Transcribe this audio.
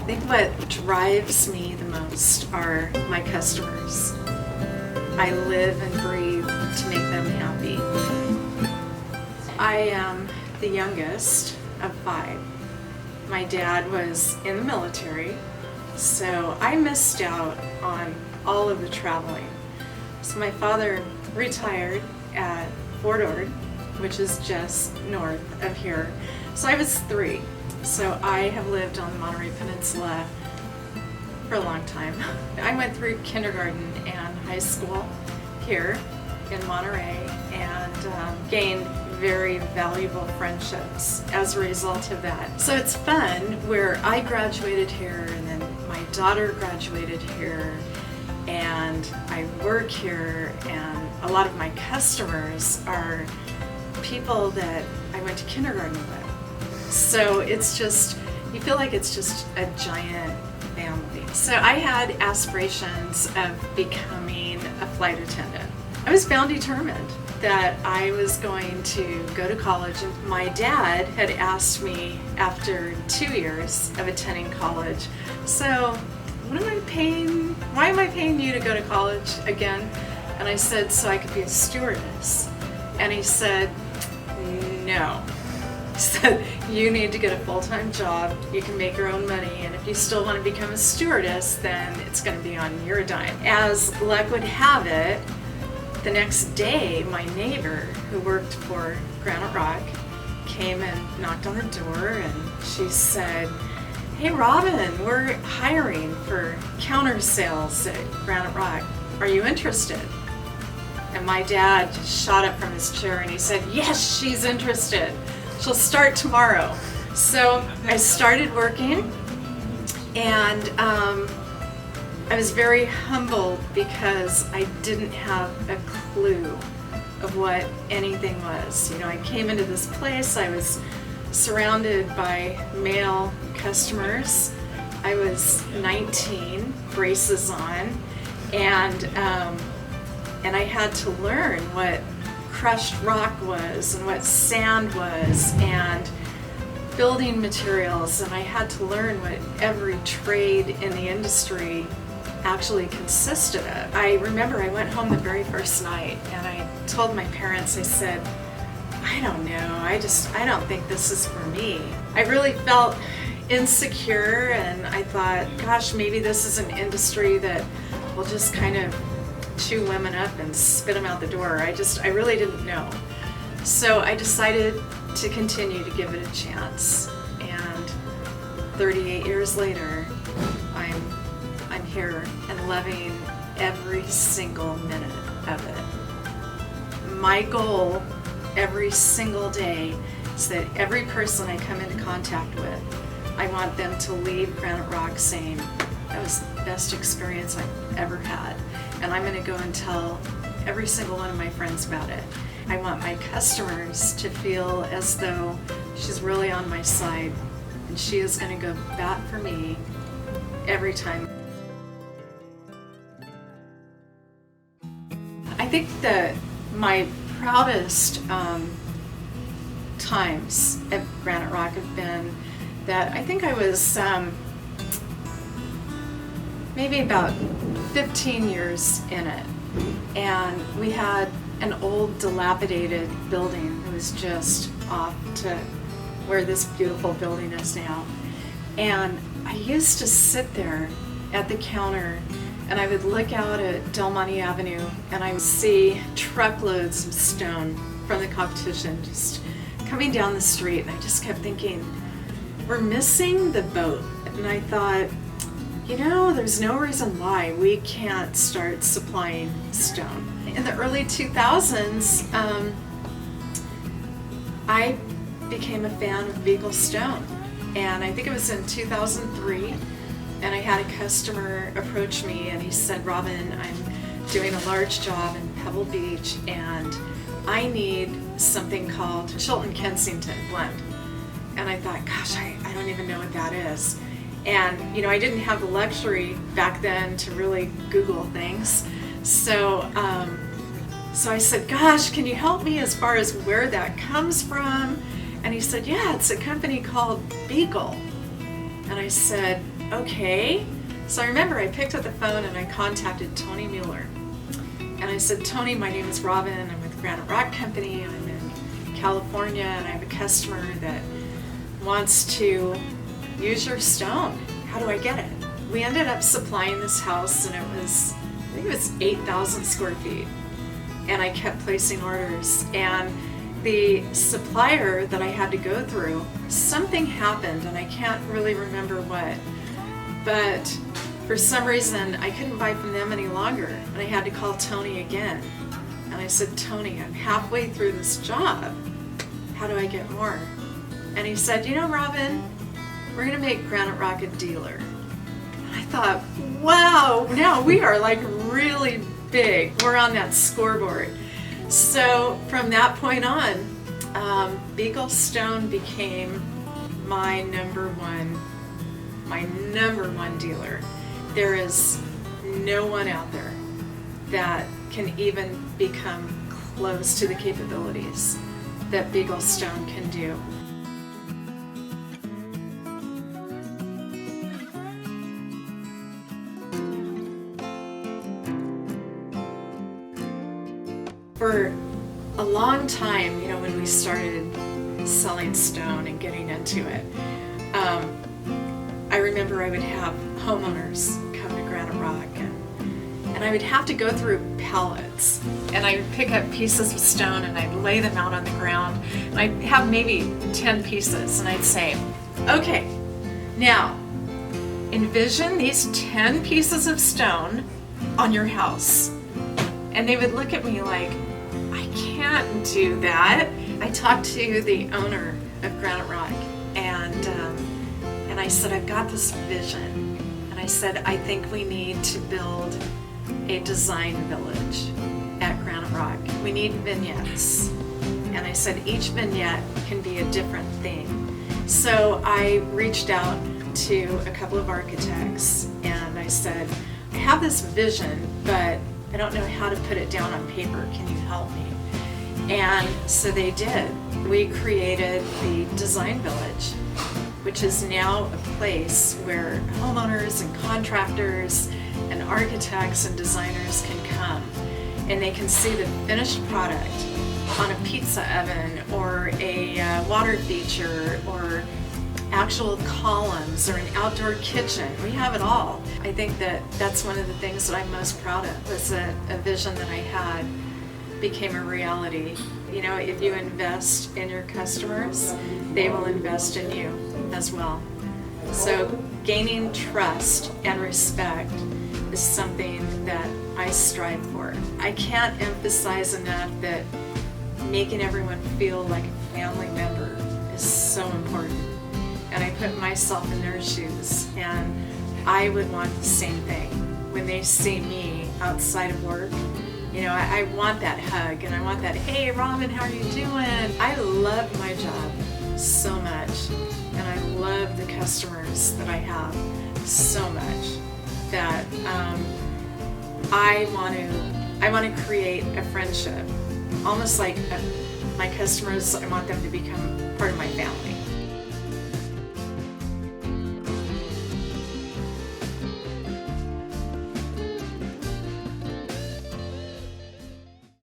think what drives me the most are my customers. I live and breathe to make them happy. I am the youngest of 5. My dad was in the military, so I missed out on all of the traveling. So my father retired at Fort Ord, which is just north of here. So I was 3. So I have lived on the Monterey Peninsula for a long time. I went through kindergarten and high school here in Monterey and gained very valuable friendships as a result of that. So it's fun where I graduated here and then my daughter graduated here and I work here, and a lot of my customers are people that I went to kindergarten with. So it's just, you feel like it's just a giant family. So I had aspirations of becoming a flight attendant. I was bound determined that I was going to go to college, and my dad had asked me after 2 years of attending college, so why am I paying you to go to college again? And I said, so I could be a stewardess. And he said, no. He said, you need to get a full-time job, you can make your own money, and if you still want to become a stewardess, then it's going to be on your dime. As luck would have it, the next day, my neighbor who worked for Graniterock came and knocked on the door, and she said, hey Robin, we're hiring for counter sales at Graniterock. Are you interested? And my dad just shot up from his chair and he said, yes, she's interested. She'll start tomorrow. So I started working, and I was very humbled because I didn't have a clue of what anything was. You know, I came into this place, I was surrounded by male customers. I was 19, braces on, and I had to learn what crushed rock was and what sand was and building materials, and I had to learn what every trade in the industry actually consisted of. I remember I went home the very first night and I told my parents, I said, I don't know, I don't think this is for me. I really felt insecure, and I thought, gosh, maybe this is an industry that will just kind of chew women up and spit them out the door. I really didn't know. So I decided to continue to give it a chance, and 38 years later, I'm here and loving every single minute of it. My goal every single day is that every person I come into contact with, I want them to leave Graniterock saying, that was the best experience I've ever had. And I'm going to go and tell every single one of my friends about it. I want my customers to feel as though she's really on my side and she is going to go bat for me every time. I think that my proudest times at Graniterock have been that I think I was maybe about 15 years in it, and we had an old dilapidated building that was just off to where this beautiful building is now, and I used to sit there at the counter and I would look out at Del Monte Avenue and I would see truckloads of stone from the competition just coming down the street, and I just kept thinking, we're missing the boat. And I thought, you know, there's no reason why we can't start supplying stone. In the early 2000s, I became a fan of Buechel Stone, and I think it was in 2003, and I had a customer approach me and he said, Robin, I'm doing a large job in Pebble Beach and I need something called Chilton Kensington blend. And I thought, gosh, I don't even know what that is. And you know, I didn't have the luxury back then to really Google things. So I said, gosh, can you help me as far as where that comes from? And he said, yeah, it's a company called Buechel. And I said, okay. So I remember I picked up the phone and I contacted Tony Mueller. And I said, Tony, my name is Robin. I'm with Graniterock Company. I'm in California and I have a customer that wants to use your stone. How do I get it? We ended up supplying this house and I think it was 8,000 square feet. And I kept placing orders. And the supplier that I had to go through, something happened and I can't really remember what. But for some reason, I couldn't buy from them any longer, and I had to call Tony again. And I said, Tony, I'm halfway through this job. How do I get more? And he said, you know, Robin, we're gonna make Graniterock a dealer. And I thought, wow, now we are like really big. We're on that scoreboard. So from that point on, Buechel Stone became my number one dealer. There is no one out there that can even become close to the capabilities that Buechel Stone can do. For a long time, you know, when we started selling stone and getting into it, I remember I would have homeowners come to Graniterock and I would have to go through pallets and I would pick up pieces of stone and I'd lay them out on the ground and I'd have maybe 10 pieces and I'd say, okay, now envision these 10 pieces of stone on your house. And they would look at me like, I can't do that. I talked to the owner of Graniterock and I said, I've got this vision. And I said, I think we need to build a design village at Graniterock. We need vignettes. And I said, each vignette can be a different theme. So I reached out to a couple of architects and I said, I have this vision, but I don't know how to put it down on paper. Can you help me? And so they did. We created the Design Village, which is now a place where homeowners and contractors and architects and designers can come and they can see the finished product on a pizza oven or a water feature or actual columns or an outdoor kitchen. We have it all. I think that that's one of the things that I'm most proud of, was that a vision that I had became a reality. You know, if you invest in your customers, they will invest in you as well. So gaining trust and respect is something that I strive for. I can't emphasize enough that making everyone feel like a family member is so important. And I put myself in their shoes, and I would want the same thing when they see me outside of work. You know, I want that hug, and I want that, hey Robin, how are you doing? I love my job so much, and I love the customers that I have so much that I want to create a friendship, almost like my customers. I want them to become part of my family.